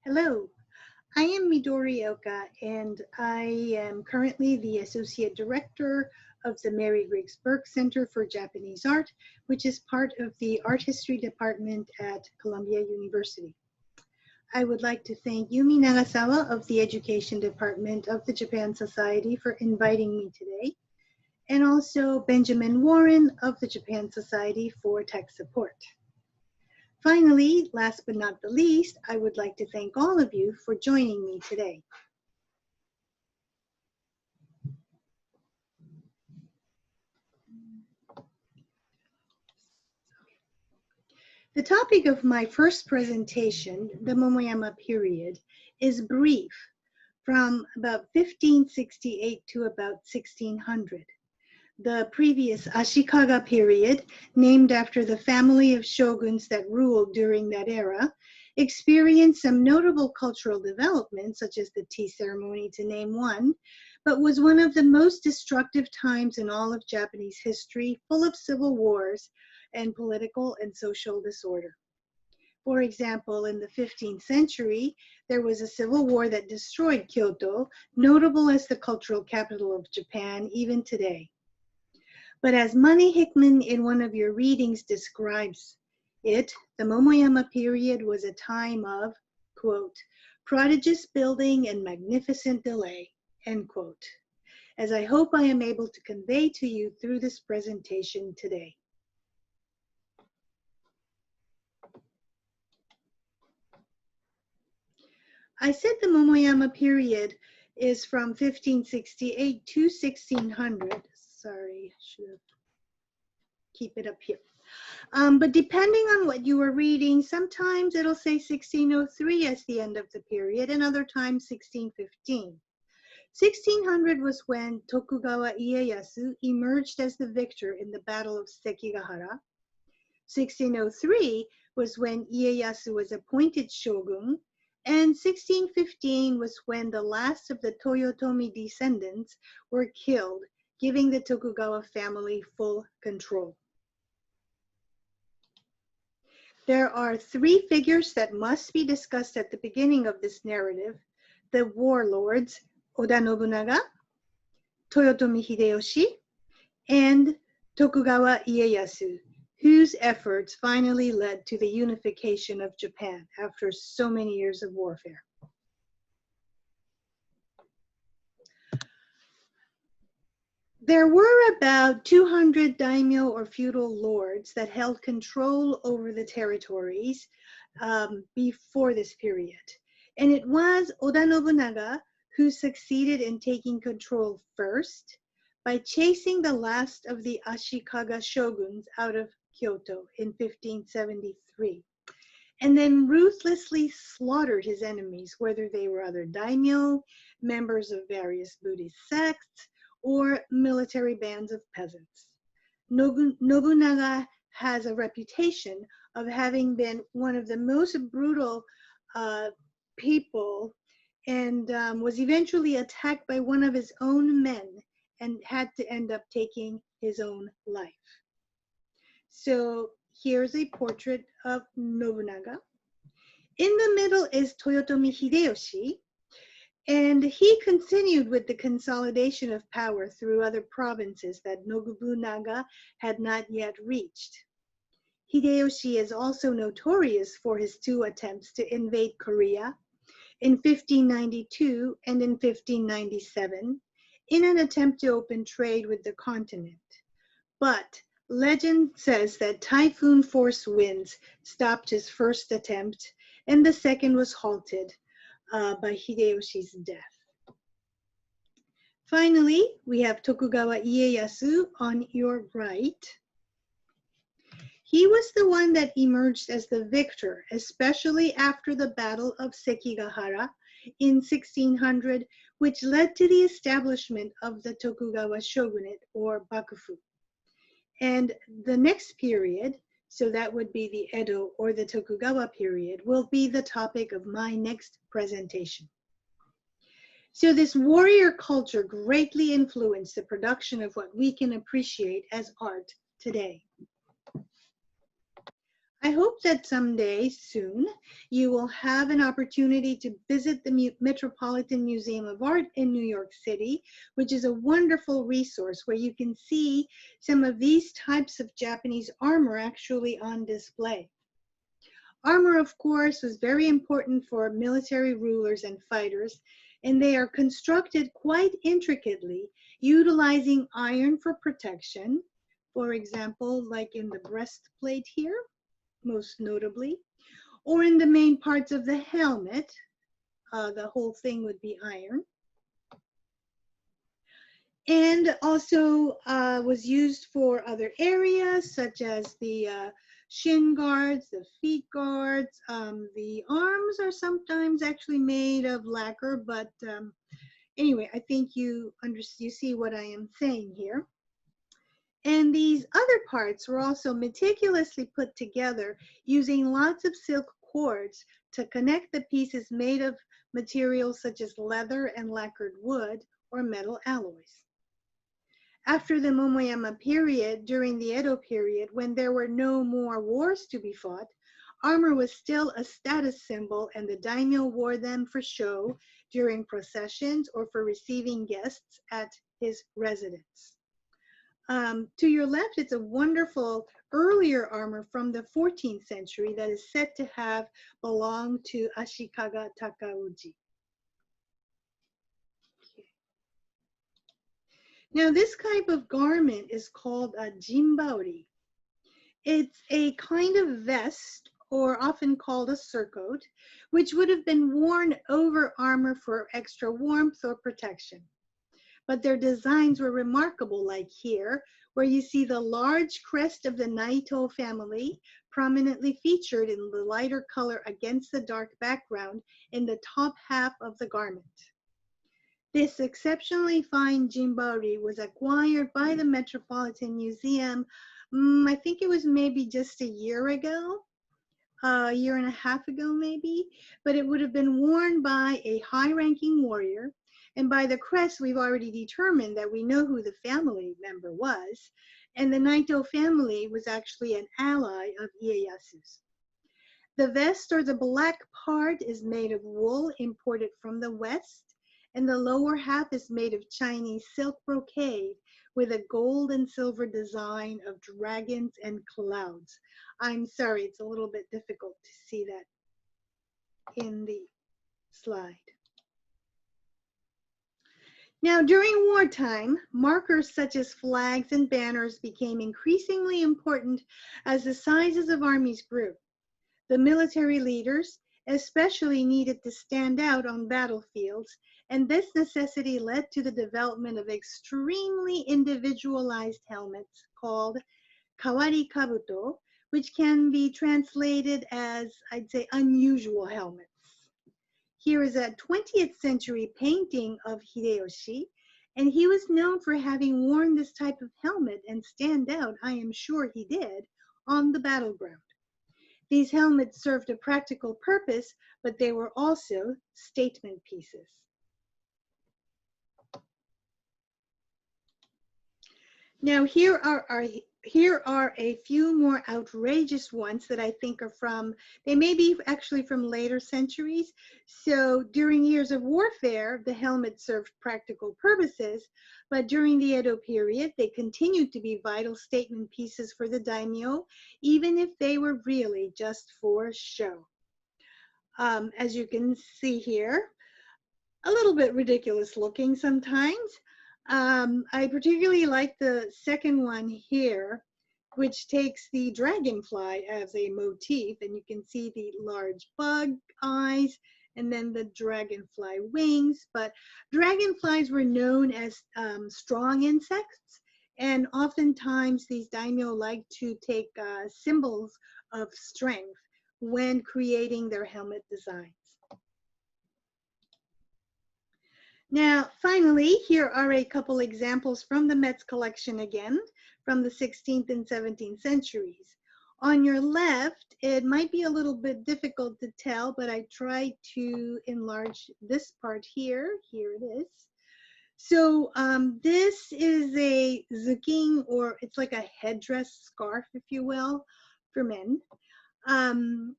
Hello, I am Midori Oka, and I am currently the Associate Director of the Mary Griggs Burke Center for Japanese Art, which is part of the Art History Department at Columbia University. I would like to thank Yumi Nagasawa of the Education Department of the Japan Society for inviting me today, and also Benjamin Warren of the Japan Society for tech support. Finally, last but not the least, I would like to thank all of you for joining me today. The topic of my first presentation, the Momoyama period, is brief, from about 1568 to about 1600. The previous Ashikaga period, named after the family of shoguns that ruled during that era, experienced some notable cultural developments, such as the tea ceremony, to name one, but was one of the most destructive times in all of Japanese history, full of civil wars and political and social disorder. For example, in the 15th century, there was a civil war that destroyed Kyoto, notable as the cultural capital of Japan even today. But as Manny Hickman in one of your readings describes it, the Momoyama period was a time of, quote, prodigious building and magnificent delay, end quote, as I hope I am able to convey to you through this presentation today. I said the Momoyama period is from 1568 to 1600. Sorry, should have keep it up here. But depending on what you are reading, sometimes it'll say 1603 as the end of the period, and other times 1615. 1600 was when Tokugawa Ieyasu emerged as the victor in the Battle of Sekigahara. 1603 was when Ieyasu was appointed shogun, and 1615 was when the last of the Toyotomi descendants were killed, giving the Tokugawa family full control. There are three figures that must be discussed at the beginning of this narrative: the warlords Oda Nobunaga, Toyotomi Hideyoshi, and Tokugawa Ieyasu, whose efforts finally led to the unification of Japan after so many years of warfare. There were about 200 daimyo or feudal lords that held control over the territories before this period. And it was Oda Nobunaga who succeeded in taking control first by chasing the last of the Ashikaga shoguns out of Kyoto in 1573, and then ruthlessly slaughtered his enemies, whether they were other daimyo, members of various Buddhist sects, or military bands of peasants. Nobunaga has a reputation of having been one of the most brutal people, and was eventually attacked by one of his own men and had to end up taking his own life. So here's a portrait of Nobunaga. In the middle is Toyotomi Hideyoshi, and he continued with the consolidation of power through other provinces that Nobunaga had not yet reached. Hideyoshi is also notorious for his two attempts to invade Korea in 1592 and in 1597 in an attempt to open trade with the continent. But legend says that typhoon force winds stopped his first attempt, and the second was halted by Hideyoshi's death. Finally, we have Tokugawa Ieyasu on your right. He was the one that emerged as the victor, especially after the Battle of Sekigahara in 1600, which led to the establishment of the Tokugawa shogunate, or Bakufu. And the next period, so that would be the Edo or the Tokugawa period, will be the topic of my next presentation. So this warrior culture greatly influenced the production of what we can appreciate as art today. I hope that someday soon you will have an opportunity to visit the Metropolitan Museum of Art in New York City, which is a wonderful resource where you can see some of these types of Japanese armor actually on display. Armor, of course, was very important for military rulers and fighters, and they are constructed quite intricately, utilizing iron for protection. For example, like in the breastplate here, most notably, or in the main parts of the helmet, the whole thing would be iron. And also was used for other areas such as the shin guards, the feet guards. The arms are sometimes actually made of lacquer, but anyway, I think you see what I am saying here. And these other parts were also meticulously put together using lots of silk cords to connect the pieces made of materials such as leather and lacquered wood or metal alloys. After the Momoyama period, during the Edo period, when there were no more wars to be fought, armor was still a status symbol and the daimyo wore them for show during processions or for receiving guests at his residence. To your left, it's a wonderful earlier armor from the 14th century that is said to have belonged to Ashikaga Takauji. Now, this type of garment is called a jimbaori. It's a kind of vest, or often called a surcoat, which would have been worn over armor for extra warmth or protection. But their designs were remarkable, like here, where you see the large crest of the Naito family prominently featured in the lighter color against the dark background in the top half of the garment. This exceptionally fine jimbaori was acquired by the Metropolitan Museum, I think it was maybe just a year ago, a year and a half ago maybe, but it would have been worn by a high-ranking warrior, and by the crest we've already determined that we know who the family member was, and the Naito family was actually an ally of Ieyasu's. The vest, or the black part, is made of wool imported from the West, and the lower half is made of Chinese silk brocade with a gold and silver design of dragons and clouds. I'm sorry, it's a little bit difficult to see that in the slide. Now, during wartime, markers such as flags and banners became increasingly important as the sizes of armies grew. The military leaders especially needed to stand out on battlefields, and this necessity led to the development of extremely individualized helmets called kawari kabuto, which can be translated as, I'd say, unusual helmets. Here is a 20th century painting of Hideyoshi, and he was known for having worn this type of helmet and stand out, I am sure he did, on the battleground. These helmets served a practical purpose, but they were also statement pieces. Now, here are a few more outrageous ones that I think are from, they may be actually from later centuries. So during years of warfare, the helmet served practical purposes, but during the Edo period, they continued to be vital statement pieces for the daimyo, even if they were really just for show. As you can see here, a little bit ridiculous looking sometimes. I particularly like the second one here, which takes the dragonfly as a motif, and you can see the large bug eyes and then the dragonfly wings. But dragonflies were known as strong insects, and oftentimes these daimyo like to take symbols of strength when creating their helmet designs. Now, finally, here are a couple examples from the Met's collection again, from the 16th and 17th centuries. On your left, it might be a little bit difficult to tell, but I tried to enlarge this part here. Here it is. So this is a zuking, or it's like a headdress scarf, if you will, for men. And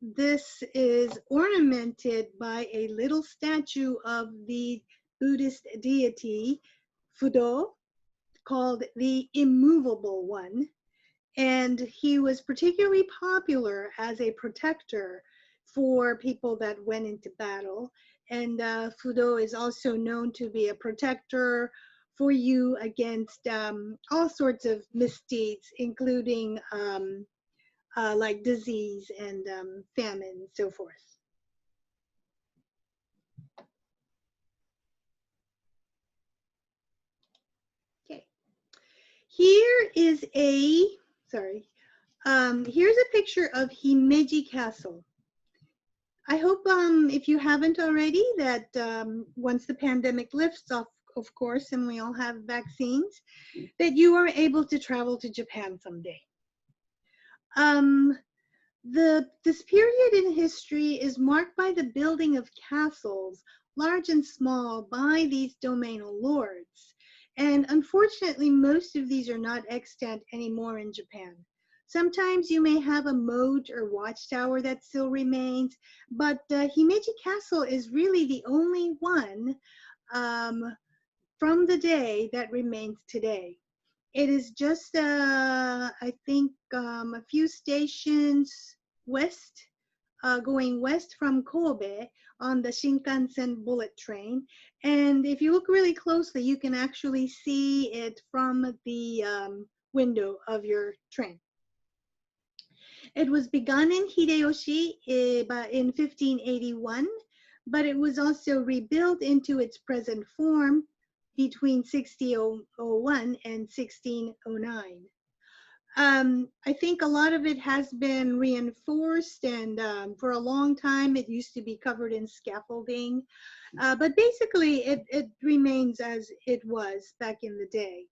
this is ornamented by a little statue of the Buddhist deity Fudo, called the Immovable One. And he was particularly popular as a protector for people that went into battle. And Fudo is also known to be a protector for you against all sorts of misdeeds, including like disease and famine and so forth. Okay, here is a, sorry, here's a picture of Himeji Castle. I hope if you haven't already that once the pandemic lifts off, of course, and we all have vaccines, that you are able to travel to Japan someday. This period in history is marked by the building of castles, large and small, by these domainal lords. And unfortunately, most of these are not extant anymore in Japan. Sometimes you may have a moat or watchtower that still remains, but Himeji Castle is really the only one from the day that remains today. It is just, I think, a few stations west, going west from Kobe on the Shinkansen bullet train. And if you look really closely, you can actually see it from the window of your train. It was begun in Hideyoshi in 1581, but it was also rebuilt into its present form between 1601 and 1609. I think a lot of it has been reinforced, and for a long time it used to be covered in scaffolding, but basically it remains as it was back in the day.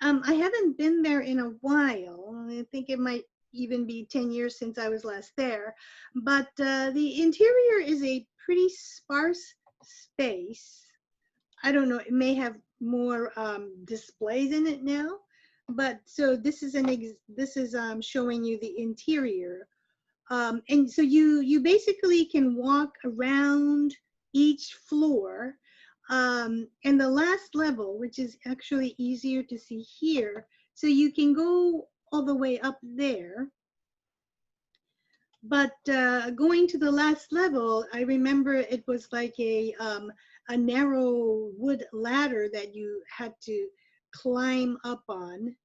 I haven't been there in a while. I think it might even be 10 years since I was last there, but the interior is a pretty sparse space. I don't know, it may have more displays in it now, but so this is showing you the interior, and so you basically can walk around each floor, and the last level, which is actually easier to see here, so you can go all the way up there. But going to the last level, I remember it was like a narrow wood ladder that you had to climb up on.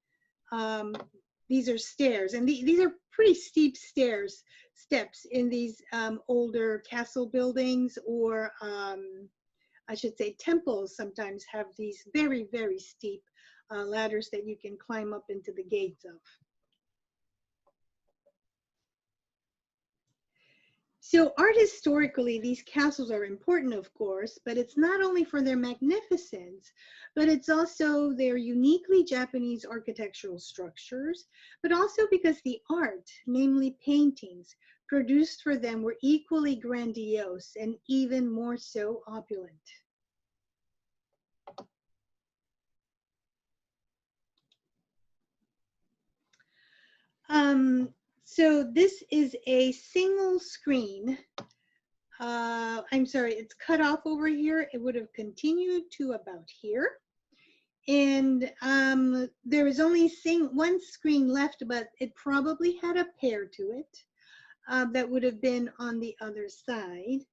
These are stairs, and these are pretty steep steps in these older castle buildings, or I should say temples sometimes have these very, very steep ladders that you can climb up into the gates of. So art historically, these castles are important, of course, but it's not only for their magnificence, but it's also their uniquely Japanese architectural structures, but also because the art, namely paintings, produced for them were equally grandiose and even more so opulent. So this is a single screen. I'm sorry, it's cut off over here. It would have continued to about here. And there is only one screen left, but it probably had a pair to it that would have been on the other side.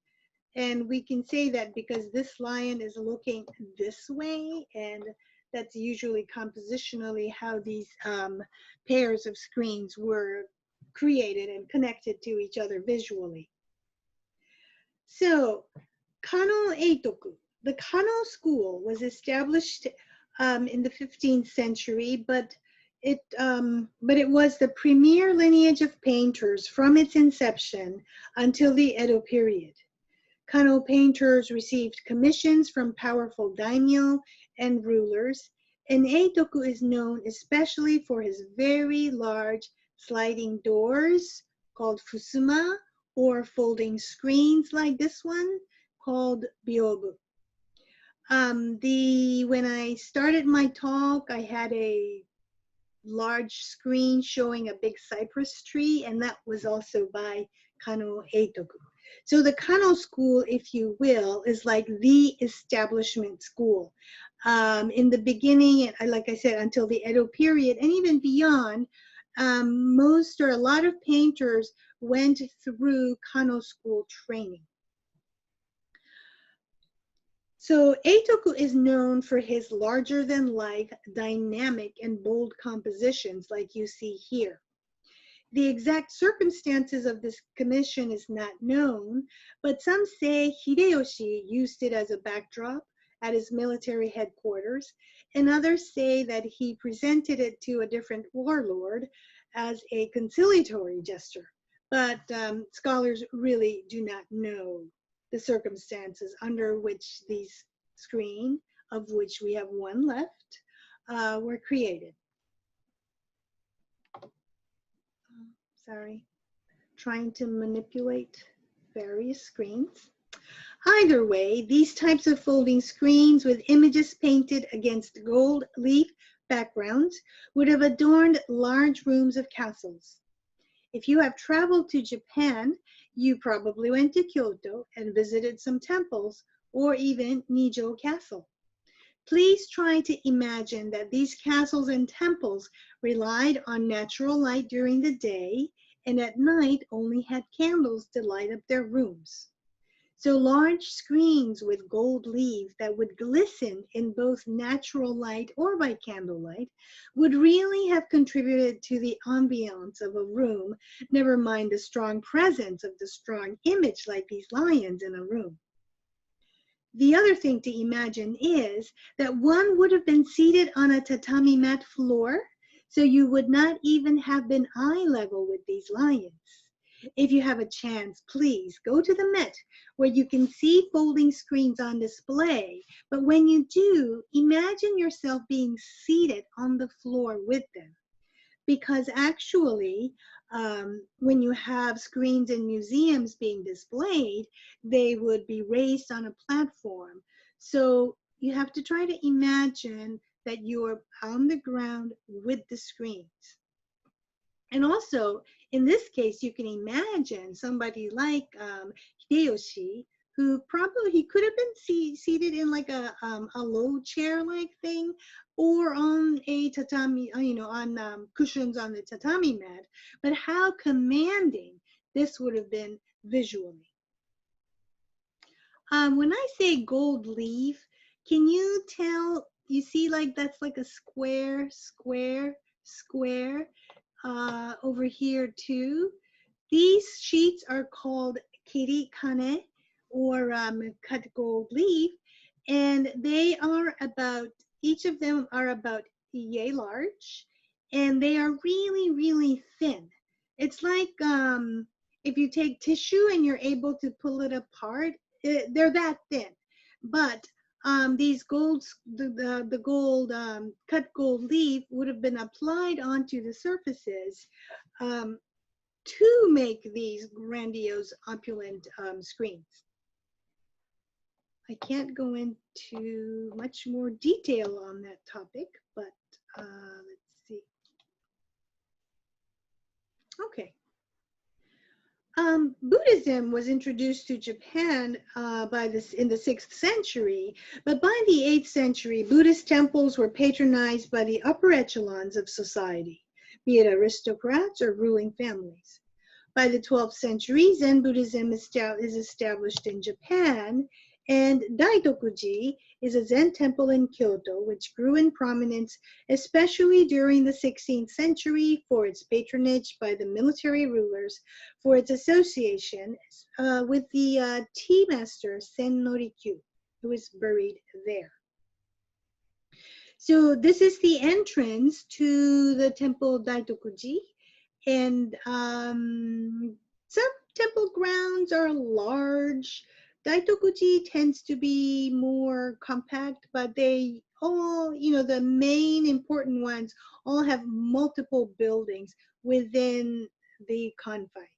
And we can say that because this lion is looking this way, and that's usually compositionally how these pairs of screens were created and connected to each other visually. So, Kano Eitoku, the Kano school was established in the 15th century, but it was the premier lineage of painters from its inception until the Edo period. Kano painters received commissions from powerful daimyo and rulers, and Eitoku is known especially for his very large sliding doors called fusuma, or folding screens like this one called byobu. When I started my talk, I had a large screen showing a big cypress tree, and that was also by Kano Eitoku. So the Kano school, if you will, is like the establishment school. In the beginning, like I said, until the Edo period, and even beyond, most or a lot of painters went through Kano school training. So Eitoku is known for his larger-than-life, dynamic, and bold compositions like you see here. The exact circumstances of this commission is not known, but some say Hideyoshi used it as a backdrop at his military headquarters, and others say that he presented it to a different warlord as a conciliatory gesture. But scholars really do not know the circumstances under which these screens, of which we have one left, were created. Sorry, trying to manipulate various screens. Either way, these types of folding screens with images painted against gold leaf backgrounds would have adorned large rooms of castles. If you have traveled to Japan, you probably went to Kyoto and visited some temples or even Nijo Castle. Please try to imagine that these castles and temples relied on natural light during the day and at night only had candles to light up their rooms. So large screens with gold leaves that would glisten in both natural light or by candlelight would really have contributed to the ambiance of a room, never mind the strong presence of the strong image like these lions in a room. The other thing to imagine is that one would have been seated on a tatami mat floor, so you would not even have been eye level with these lions. If you have a chance, please go to the Met where you can see folding screens on display. But when you do, imagine yourself being seated on the floor with them. Because actually, when you have screens in museums being displayed, they would be raised on a platform. So you have to try to imagine that you're on the ground with the screens. And also, in this case, you can imagine somebody like Hideyoshi, who probably he could have been seated in like a low chair-like thing, or on a tatami, on cushions on the tatami mat. But how commanding this would have been visually. When I say gold leaf, can you tell? You see, like that's like a square, square, square. Over here too. These sheets are called kirikane or cut gold leaf, and they are about, each of them are about yay large, and they are really, really thin. It's like if you take tissue and you're able to pull it apart, they're that thin. But these golds, the gold, cut gold leaf would have been applied onto the surfaces to make these grandiose, opulent screens. I can't go into much more detail on that topic, but let's see. Okay. Buddhism was introduced to Japan in the 6th century, but by the 8th century, Buddhist temples were patronized by the upper echelons of society, be it aristocrats or ruling families. By the 12th century, Zen Buddhism is established in Japan, and Daitokuji is a Zen temple in Kyoto, which grew in prominence, especially during the 16th century, for its patronage by the military rulers, for its association with the tea master Sen Norikyu, who is buried there. So this is the entrance to the temple Daitokuji, and some temple grounds are large. Daitokuji tends to be more compact, but they all, the main important ones all have multiple buildings within the confines.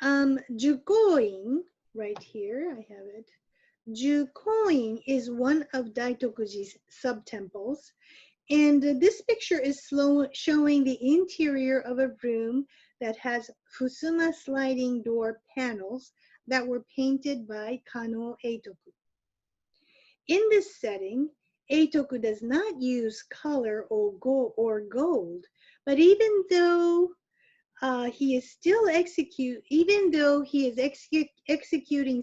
Jugoin, right here, I have it. Jukoin is one of Daitokuji's sub-temples, and this picture is showing the interior of a room that has Fusuma sliding door panels that were painted by Kano Eitoku. In this setting, Eitoku does not use color or gold, but even though he is still executing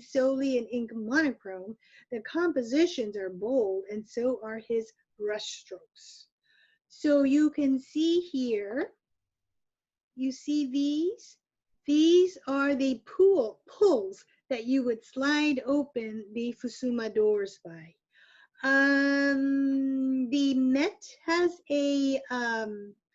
solely in ink monochrome, the compositions are bold and so are his brush strokes. So you can see here, you see these? These are the pulls that you would slide open the Fusuma doors by. The Met has a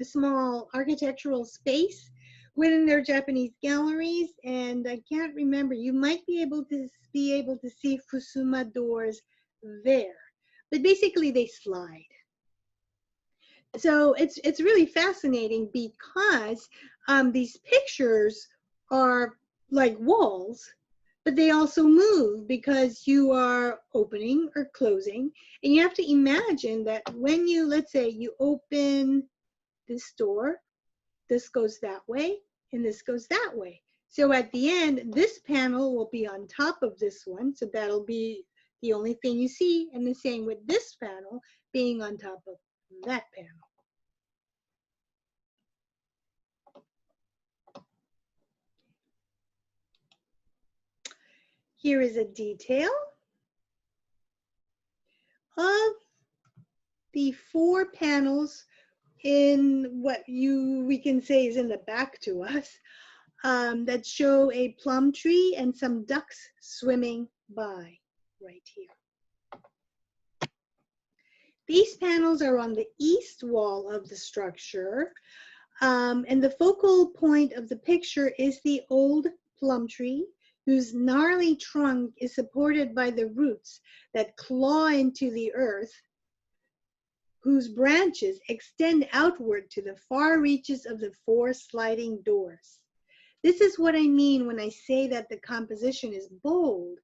small architectural space within their Japanese galleries, and I can't remember. You might be able to see Fusuma doors there, but basically they slide. So it's really fascinating because these pictures are like walls, but they also move because you are opening or closing. And you have to imagine that when you, let's say you open this door, this goes that way and this goes that way. So at the end, this panel will be on top of this one. So that'll be the only thing you see. And the same with this panel being on top of that panel. Here is a detail of the 4 panels in what we can say is in the back to us that show a plum tree and some ducks swimming by right here. These panels are on the east wall of the structure, and the focal point of the picture is the old plum tree, whose gnarly trunk is supported by the roots that claw into the earth, whose branches extend outward to the far reaches of the 4 sliding doors. This is what I mean when I say that the composition is bold.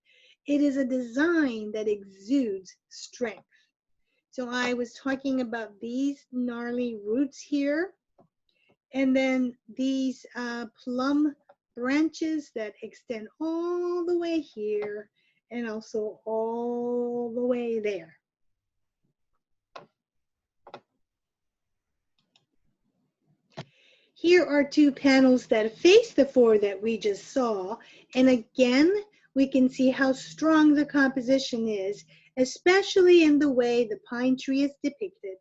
It is a design that exudes strength. So I was talking about these gnarly roots here, and then these plum branches that extend all the way here and also all the way there. Here are 2 panels that face the 4 that we just saw. And again, we can see how strong the composition is, especially in the way the pine tree is depicted,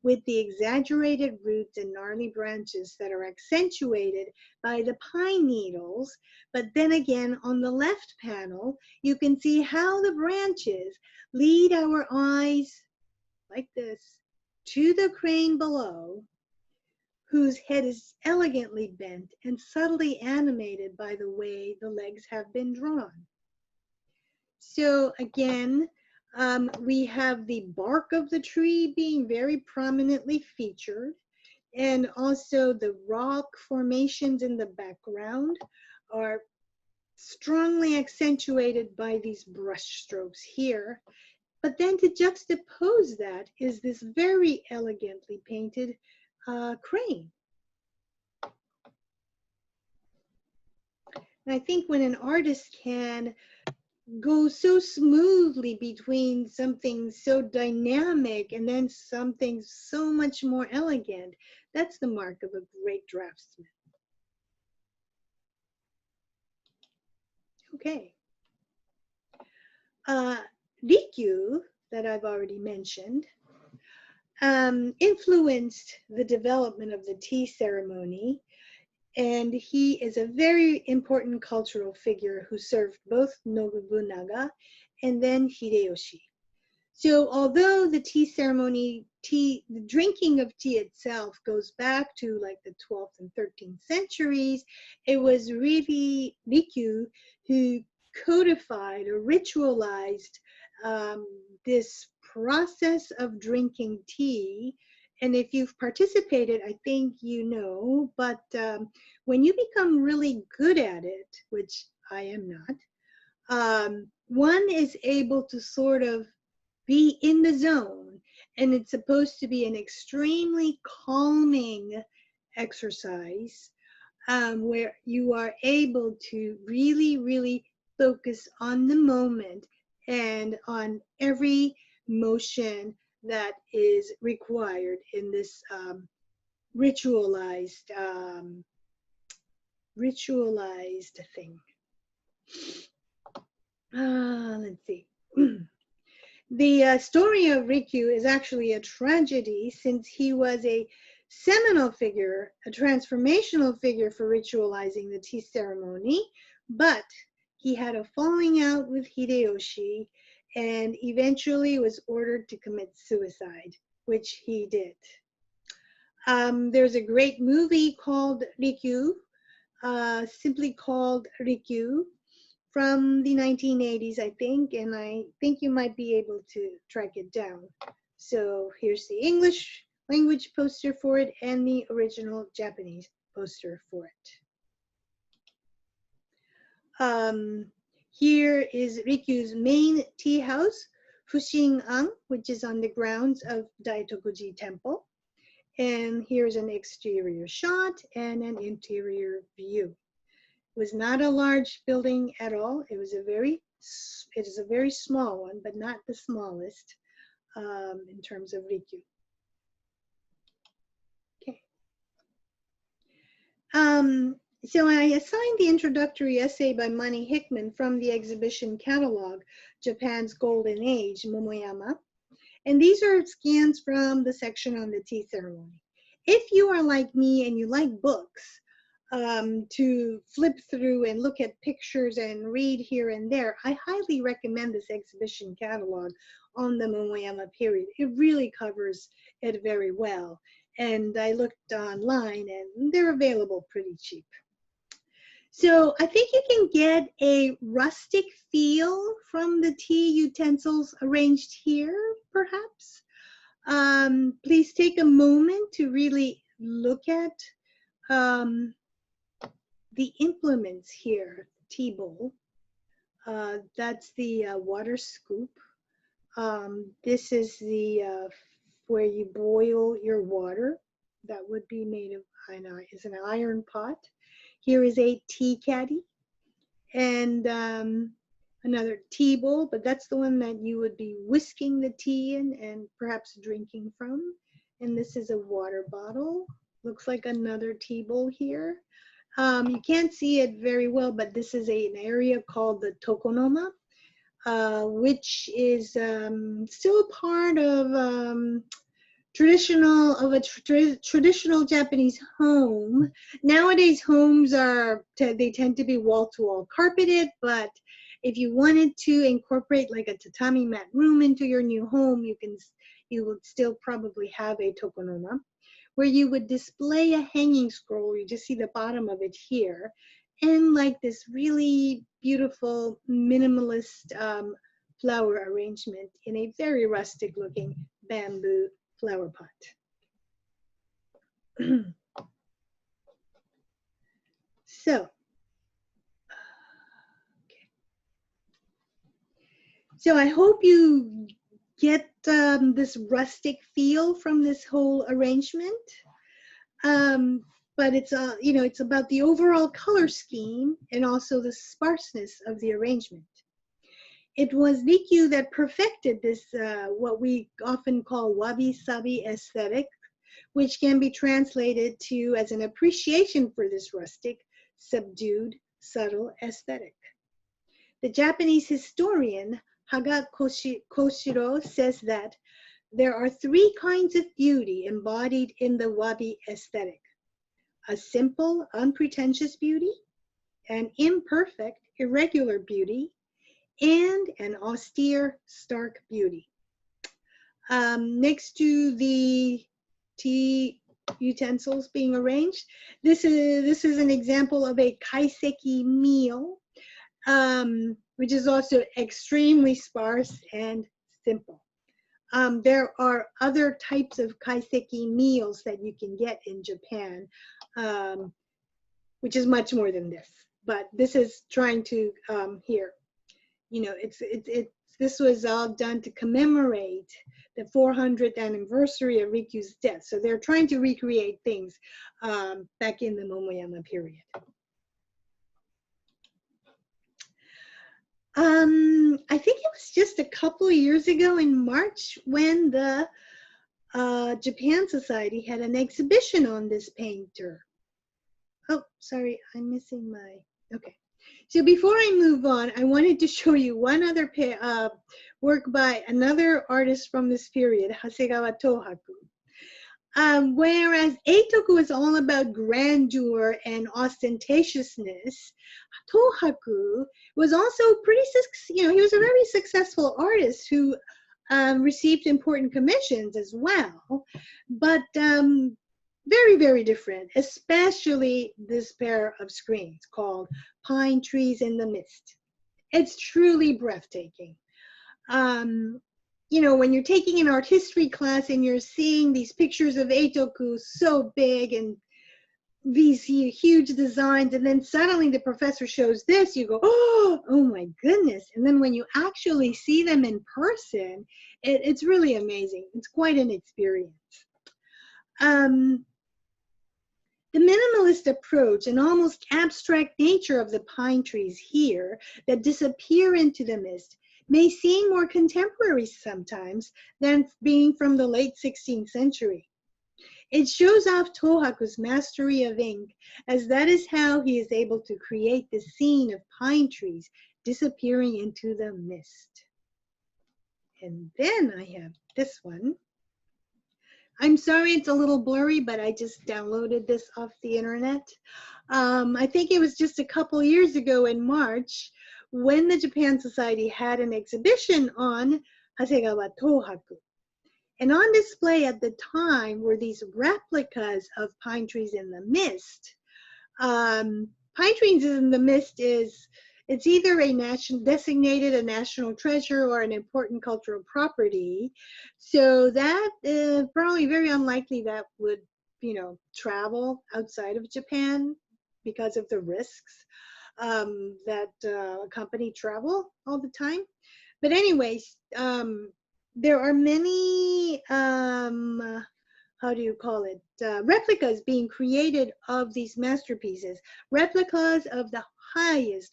with the exaggerated roots and gnarly branches that are accentuated by the pine needles. But then again, on the left panel, you can see how the branches lead our eyes, like this, to the crane below, whose head is elegantly bent and subtly animated by the way the legs have been drawn. So again, we have the bark of the tree being very prominently featured, and also the rock formations in the background are strongly accentuated by these brush strokes here. But then to juxtapose that is this very elegantly painted crane. And I think when an artist can go so smoothly between something so dynamic and then something so much more elegant, that's the mark of a great draftsman. Okay. Rikyu, that I've already mentioned, influenced the development of the tea ceremony, and he is a very important cultural figure who served both Nobunaga and then Hideyoshi. So although the tea ceremony, the drinking of tea itself goes back to like the 12th and 13th centuries, it was really Rikyu who codified or ritualized this process of drinking tea. And if you've participated, I think you know, but when you become really good at it, which I am not, one is able to sort of be in the zone, and it's supposed to be an extremely calming exercise, where you are able to really, really focus on the moment and on every motion that is required in this ritualized ritualized thing. Let's see. The story of Rikyu is actually a tragedy, since he was a seminal figure, a transformational figure for ritualizing the tea ceremony, but he had a falling out with Hideyoshi and eventually was ordered to commit suicide, which he did. There's a great movie called Rikyu, simply called Rikyu, from the 1980s, I think, and I think you might be able to track it down. So here's the English language poster for it and the original Japanese poster for it. Here is Rikyu's main tea house, Fushin-an, which is on the grounds of Daitokuji Temple. And here's an exterior shot and an interior view. It was not a large building at all. It is a very small one, but not the smallest in terms of Rikyu. Okay. So I assigned the introductory essay by Mani Hickman from the exhibition catalog, Japan's Golden Age, Momoyama. And these are scans from the section on the tea ceremony. If you are like me and you like books, to flip through and look at pictures and read here and there, I highly recommend this exhibition catalog on the Momoyama period. It really covers it very well. And I looked online and they're available pretty cheap. So I think you can get a rustic feel from the tea utensils arranged here, perhaps. Please take a moment to really look at the implements here. Tea bowl, that's the water scoop. This is the where you boil your water. That would be made of, is an iron pot. Here is a tea caddy and another tea bowl, but that's the one that you would be whisking the tea in and perhaps drinking from. And this is a water bottle. Looks like another tea bowl here. You can't see it very well, but this is an area called the tokonoma, which is still part of a traditional Japanese home. Nowadays, homes they tend to be wall-to-wall carpeted, but if you wanted to incorporate like a tatami mat room into your new home, you would still probably have a tokonoma, where you would display a hanging scroll. You just see the bottom of it here, and like this really beautiful minimalist flower arrangement in a very rustic looking bamboo flower pot. So I hope you get this rustic feel from this whole arrangement. But it's it's about the overall color scheme and also the sparseness of the arrangement. It was Rikyu that perfected this, what we often call wabi-sabi aesthetic, which can be translated to as an appreciation for this rustic, subdued, subtle aesthetic. The Japanese historian Haga Koshiro says that there are three kinds of beauty embodied in the wabi aesthetic: a simple, unpretentious beauty, an imperfect, irregular beauty, and an austere, stark beauty. Next to the tea utensils being arranged, this is an example of a kaiseki meal, which is also extremely sparse and simple. There are other types of kaiseki meals that you can get in Japan, which is much more than this, but this is trying to here. you know, this was all done to commemorate the 400th anniversary of Riku's death. So they're trying to recreate things back in the Momoyama period. I think it was just a couple of years ago in March when the Japan Society had an exhibition on this painter. Oh, sorry, I'm missing my, okay. So before I move on, I wanted to show you one other work by another artist from this period, Hasegawa Tohaku. Whereas Eitoku is all about grandeur and ostentatiousness, Tohaku was also pretty, you know, he was a very successful artist who received important commissions as well, but very, very different, especially this pair of screens called Pine Trees in the Mist. It's truly breathtaking. You know, when you're taking an art history class and you're seeing these pictures of Eitoku so big and these huge designs, and then suddenly the professor shows this, you go, oh my goodness. And then when you actually see them in person, it's really amazing. It's quite an experience. The minimalist approach and almost abstract nature of the pine trees here that disappear into the mist may seem more contemporary sometimes than being from the late 16th century. It shows off Tohaku's mastery of ink, as that is how he is able to create the scene of pine trees disappearing into the mist. And then I have this one. I'm sorry it's a little blurry, but I just downloaded this off the internet. I think it was just a couple years ago in March when the Japan Society had an exhibition on Hasegawa Tohaku. And on display at the time were these replicas of pine trees in the mist. Pine trees in the mist it's either designated a national treasure or an important cultural property. So that is probably very unlikely that would, you know, travel outside of Japan because of the risks that accompany travel all the time. But anyways, there are many, how do you call it, replicas being created of these masterpieces, replicas of the highest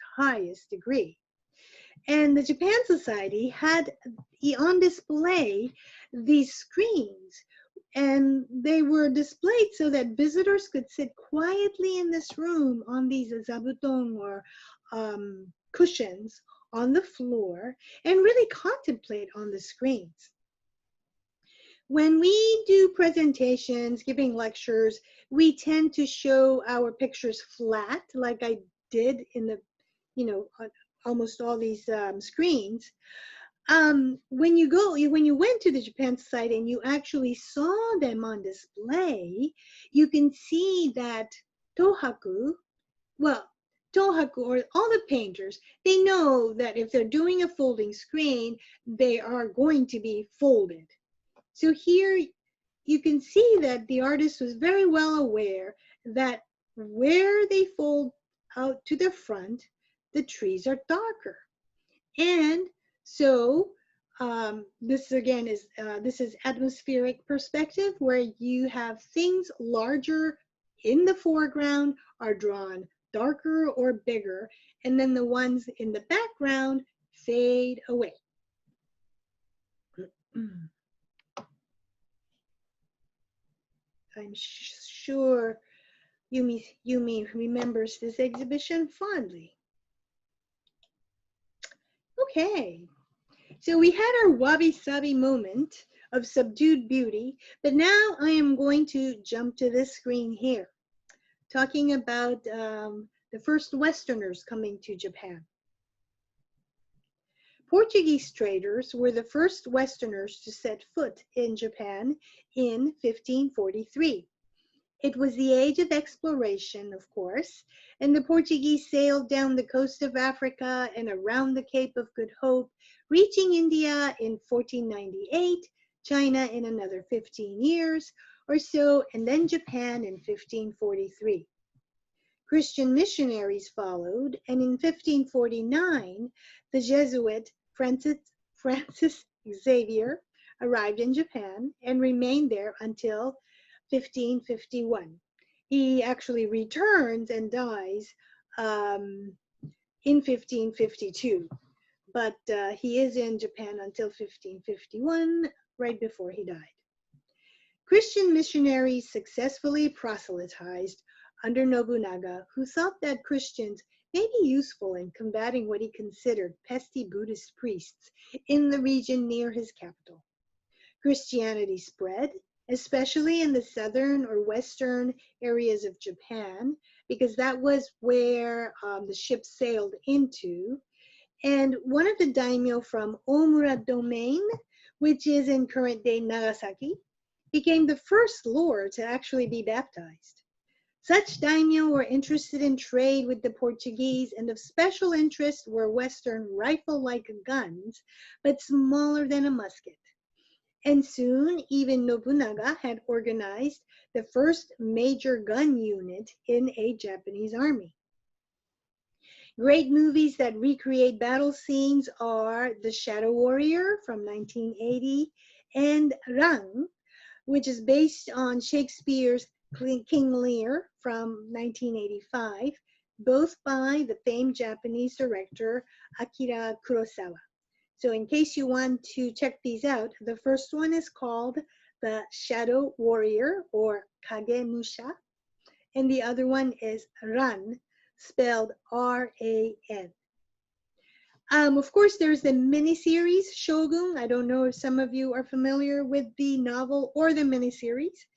degree. And the Japan Society had on display these screens, and they were displayed so that visitors could sit quietly in this room on these zabuton or cushions on the floor and really contemplate on the screens. When we do presentations, giving lectures, we tend to show our pictures flat, like I did in the, you know, almost all these screens. When you went to the Japan Society and you actually saw them on display, you can see that Tohaku or all the painters, they know that if they're doing a folding screen, they are going to be folded. So here you can see that the artist was very well aware that where they fold out to the front, the trees are darker. And so this again is, this is atmospheric perspective, where you have things larger in the foreground are drawn darker or bigger, and then the ones in the background fade away. I'm sure Yumi remembers this exhibition fondly. Okay, so we had our wabi-sabi moment of subdued beauty, but now I am going to jump to this screen here, talking about the first Westerners coming to Japan. Portuguese traders were the first Westerners to set foot in Japan in 1543. It was the age of exploration, of course, and the Portuguese sailed down the coast of Africa and around the Cape of Good Hope, reaching India in 1498, China in another 15 years or so, and then Japan in 1543. Christian missionaries followed, and in 1549, the Jesuit Francis Xavier arrived in Japan and remained there until 1551. He actually returns and dies in 1552, but he is in Japan until 1551, right before he died. Christian missionaries successfully proselytized under Nobunaga, who thought that Christians may be useful in combating what he considered pesky Buddhist priests in the region near his capital. Christianity spread, especially in the southern or western areas of Japan, because that was where the ship sailed into. And one of the daimyo from Omura domain, which is in current-day Nagasaki, became the first lord to actually be baptized. Such daimyo were interested in trade with the Portuguese, and of special interest were Western rifle-like guns, but smaller than a musket. And soon, even Nobunaga had organized the first major gun unit in a Japanese army. Great movies that recreate battle scenes are The Shadow Warrior from 1980 and Rang, which is based on Shakespeare's King Lear from 1985, both by the famed Japanese director Akira Kurosawa. So in case you want to check these out, the first one is called The Shadow Warrior, or Kagemusha, and the other one is Ran, spelled R-A-N. Of course, there's the miniseries Shogun. I don't know if some of you are familiar with the novel or the miniseries,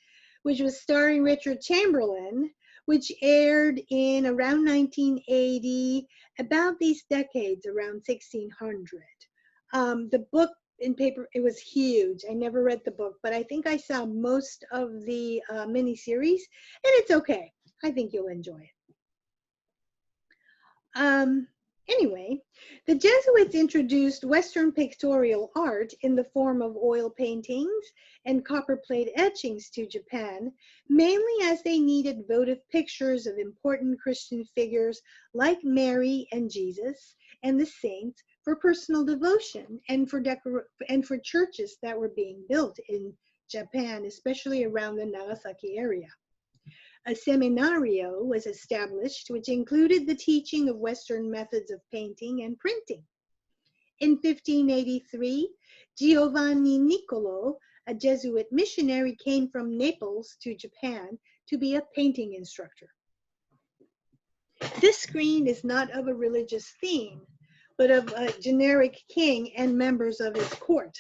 which was starring Richard Chamberlain, which aired in around 1980, about these decades, around 1600. The book in paper, it was huge. I never read the book, but I think I saw most of the miniseries, and it's okay. I think you'll enjoy it. Anyway, the Jesuits introduced Western pictorial art in the form of oil paintings and copperplate etchings to Japan, mainly as they needed votive pictures of important Christian figures like Mary and Jesus and the saints for personal devotion and for churches that were being built in Japan, especially around the Nagasaki area. A seminario was established which included the teaching of Western methods of painting and printing. In 1583, Giovanni Niccolò, a Jesuit missionary, came from Naples to Japan to be a painting instructor. This screen is not of a religious theme, but of a generic king and members of his court.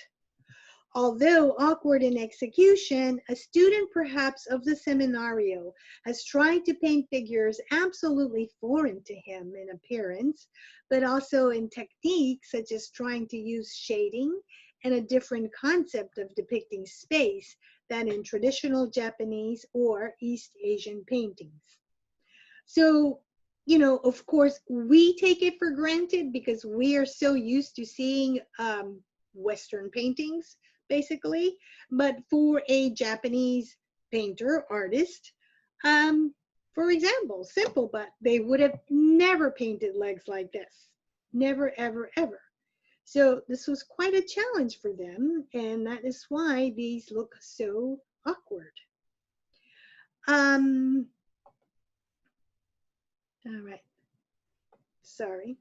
Although awkward in execution, a student perhaps of the seminario has tried to paint figures absolutely foreign to him in appearance, but also in technique, such as trying to use shading and a different concept of depicting space than in traditional Japanese or East Asian paintings. So, you know, of course, we take it for granted because we are so used to seeing Western paintings, basically, but for a Japanese painter, artist, for example, simple, but they would have never painted legs like this. Never, ever, ever. So this was quite a challenge for them, and that is why these look so awkward. All right. Sorry.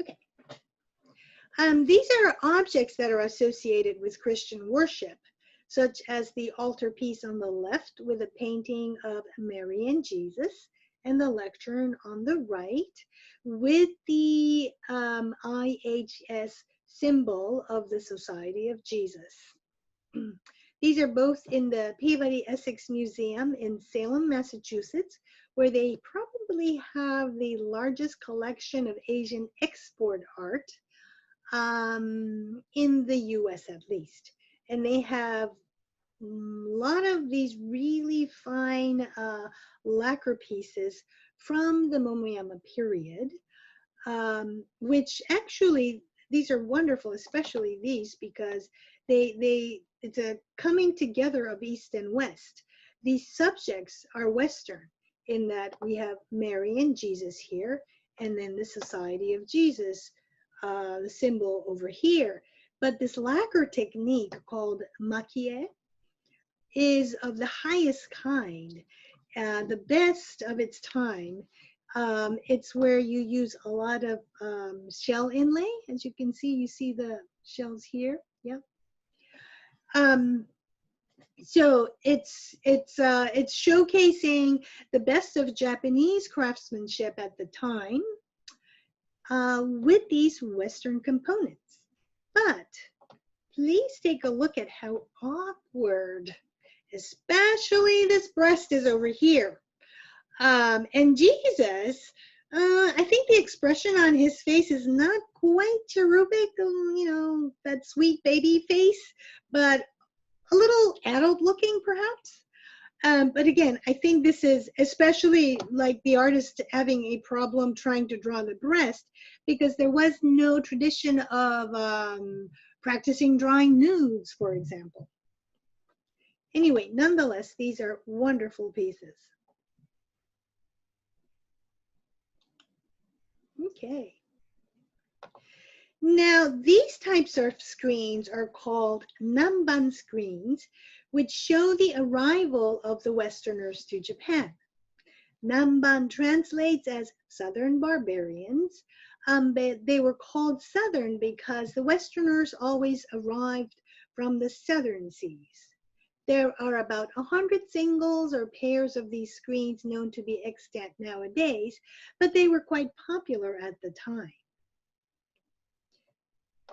Okay. These are objects that are associated with Christian worship, such as the altarpiece on the left with a painting of Mary and Jesus, and the lectern on the right with the IHS symbol of the Society of Jesus. These are both in the Peabody Essex Museum in Salem, Massachusetts, where they probably have the largest collection of Asian export art in the US at least. And they have a lot of these really fine lacquer pieces from the Momoyama period, which actually, these are wonderful, especially these, because it's a coming together of East and West. these subjects are Western in that we have Mary and Jesus here, and then the Society of Jesus, the symbol over here. But this lacquer technique called makie is of the highest kind, the best of its time. It's where you use a lot of shell inlay. As you can see, you see the shells here. Yeah. So it's showcasing the best of Japanese craftsmanship at the time with these Western components. But please take a look at how awkward, especially this breast is over here. And Jesus, I think the expression on his face is not quite cherubic, you know, that sweet baby face, but a little adult looking perhaps. But again, I think this is especially like the artist having a problem trying to draw the breast because there was no tradition of practicing drawing nudes, for example. Anyway, nonetheless, these are wonderful pieces. Okay. Now, these types of screens are called Namban screens, which show the arrival of the Westerners to Japan. Namban translates as Southern barbarians, but they were called Southern because the Westerners always arrived from the southern seas. There are about 100 singles or pairs of these screens known to be extant nowadays, but they were quite popular at the time.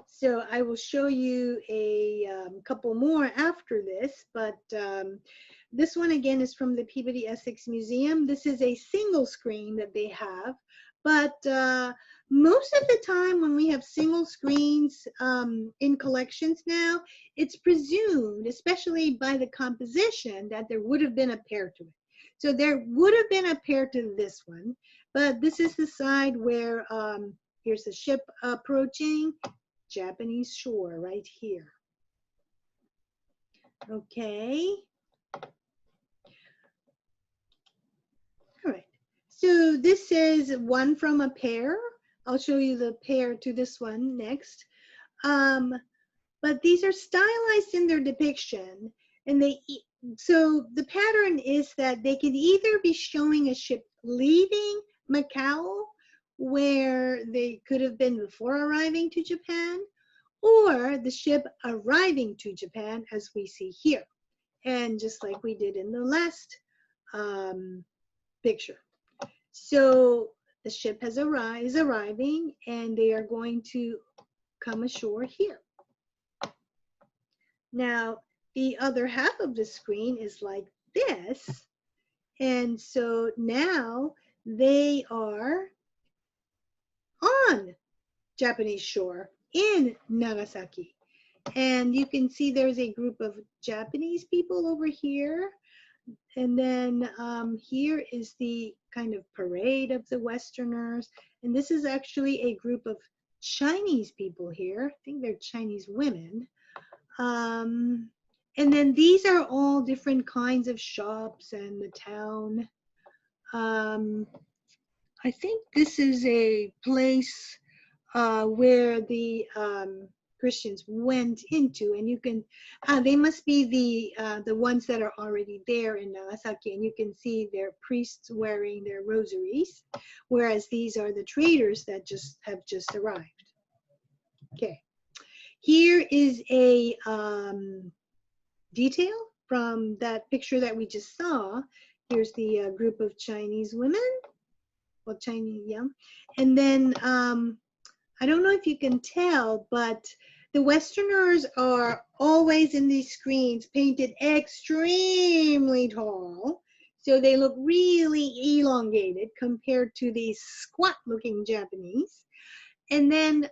So I will show you a couple more after this, but this one again is from the Peabody Essex Museum. This is a single screen that they have, but most of the time when we have single screens in collections now, it's presumed, especially by the composition, that there would have been a pair to it. So there would have been a pair to this one, but this is the side where here's the ship approaching. Japanese shore right here. Okay. All right. So this is one from a pair. I'll show you the pair to this one next. But these are stylized in their depiction, and so the pattern is that they can either be showing a ship leaving Macau, where they could have been before arriving to Japan, or the ship arriving to Japan, as we see here. And just like we did in the last picture. So the ship is arriving, and they are going to come ashore here. Now, the other half of the screen is like this. And so now they are on Japanese shore in Nagasaki. And you can see there's a group of Japanese people over here. And then here is the kind of parade of the Westerners. And this is actually a group of Chinese people here. I think they're Chinese women. And then these are all different kinds of shops and the town. I think this is a place where the Christians went into, and you can, they must be the ones that are already there in Nagasaki, and you can see their priests wearing their rosaries, whereas these are the traders that have just arrived. Okay, here is a detail from that picture that we just saw. Here's the group of Chinese women, well, Chinese, yeah, and then I don't know if you can tell, but the Westerners are always in these screens painted extremely tall. So they look really elongated compared to these squat looking Japanese. And then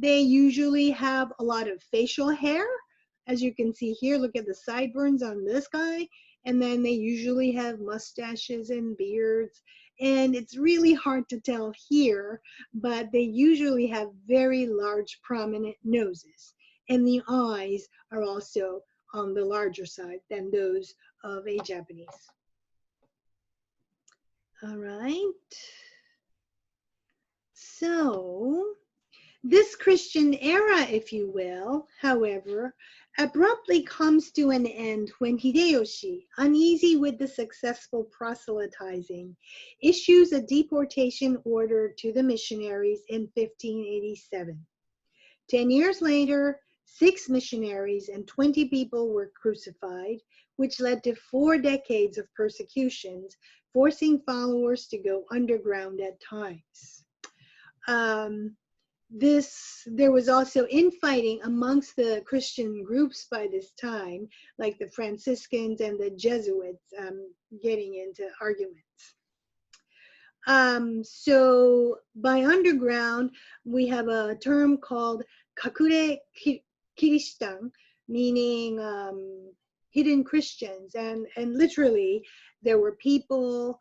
they usually have a lot of facial hair. As you can see here, look at the sideburns on this guy. And then they usually have mustaches and beards. And it's really hard to tell here, but they usually have very large, prominent noses. And the eyes are also on the larger side than those of a Japanese. All right. So this Christian era, if you will, however, abruptly comes to an end when Hideyoshi, uneasy with the successful proselytizing, issues a deportation order to the missionaries in 1587. 10 years later, 6 missionaries and 20 people were crucified, which led to 4 decades of persecutions, forcing followers to go underground at times. There was also infighting amongst the Christian groups by this time, like the Franciscans and the Jesuits getting into arguments. So by underground, we have a term called kakure kirishitan, meaning hidden Christians, and literally there were people,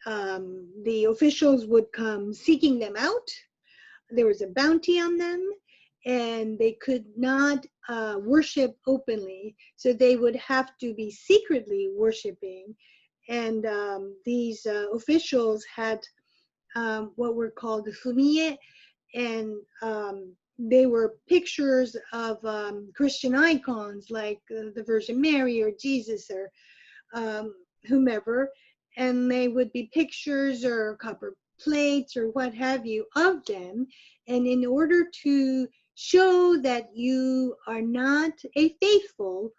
the officials would come seeking them out. There was a bounty on them, and they could not worship openly, so they would have to be secretly worshiping. And these officials had what were called the fumie, and they were pictures of Christian icons like the Virgin Mary or Jesus or whomever, and they would be pictures or copper plates or what have you of them. And in order to show that you are not a faithful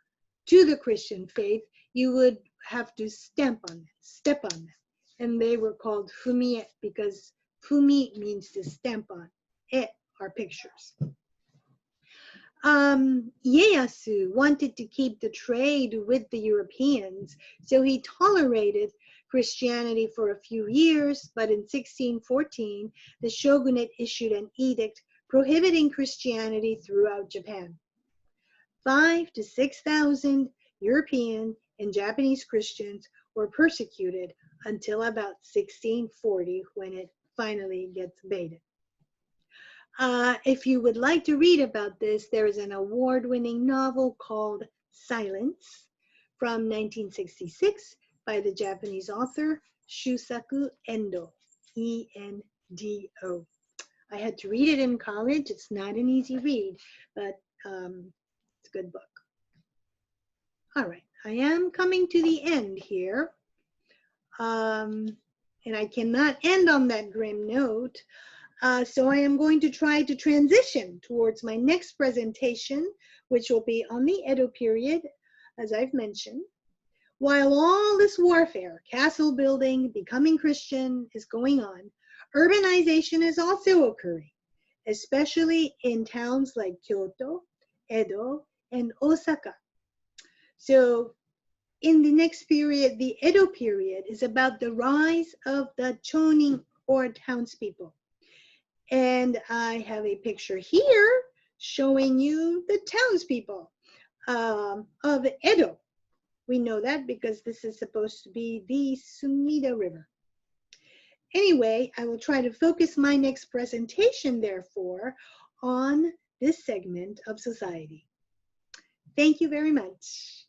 to the Christian faith, you would have to step on them. And they were called fumie because fumi means to stamp on. It are pictures. Ieyasu wanted to keep the trade with the Europeans, so he tolerated Christianity for a few years, but in 1614, the shogunate issued an edict prohibiting Christianity throughout Japan. 5,000 to 6,000 European and Japanese Christians were persecuted until about 1640, when it finally gets abated. If you would like to read about this, there is an award-winning novel called Silence from 1966 by the Japanese author Shusaku Endo, E-N-D-O. I had to read it in college. It's not an easy read, but it's a good book. All right, I am coming to the end here. And I cannot end on that grim note. So I am going to try to transition towards my next presentation, which will be on the Edo period, as I've mentioned. While all this warfare, castle building, becoming Christian is going on, urbanization is also occurring, especially in towns like Kyoto, Edo, and Osaka. So in the next period, the Edo period, is about the rise of the chonin, or townspeople. And I have a picture here showing you the townspeople of Edo. We know that because this is supposed to be the Sumida River. Anyway, I will try to focus my next presentation, therefore, on this segment of society. Thank you very much.